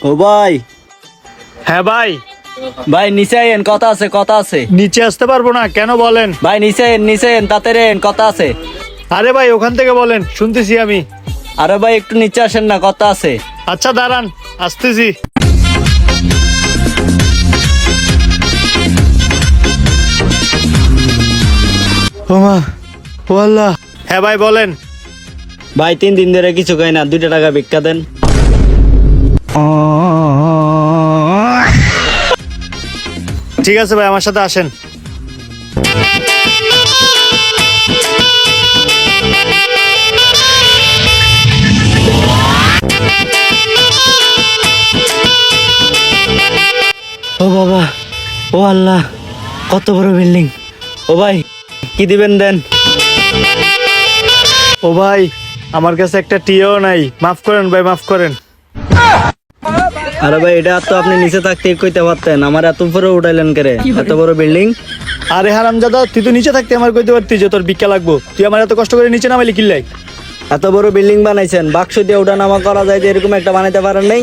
ও ভাই, হ্যাঁ ভাই, ভাই নিচে আইন, কথা আছে, কথা আছে। নিচে আসতে পারবো না, কেন বলেন? ভাই নিচে আইন, নিচে আইন, তাড়াতাড়ি আইন, কথা আছে। আরে ভাই, ওখান থেকে বলেন, শুনতেছি আমি। আরে ভাই একটু নিচে আসেন না, কথা আছে। আচ্ছা দাঁড়ান, আসতেছি। ওমা, ও আল্লাহ। হ্যাঁ ভাই বলেন। ভাই 3 দিন ধরে কিছু খাই না, 2 টাকা ভিক্ষা দেন। ঠিক আছে ভাই, আমার সাথে আসেন। ও বাবা, ও আল্লাহ, কত বড় বিল্ডিং। ও ভাই কি দিবেন দেন। ও ভাই, আমার কাছে একটা টিও নাই, মাফ করেন ভাই, মাফ করেন। আরে ভাই এটা তো আপনি নিচে থাকতে কইতে পারতেন, আমার এত উপরে উঠাইলেন কেরে? এত বড় বিল্ডিং। আরে হারামজাদা, তুই তো নিচে থাকতে আমার কইতে পারতি যে তোর ভিক্ষা লাগবো, তুই আমার এত কষ্ট করে নিচে নামাইলি কিল্লাই? এত বড় বিল্ডিং বানাইছেন, বাক্স দিয়ে ওঠা নামা করা যায়, যে এরকম একটা বানাইতে পারেন নাই।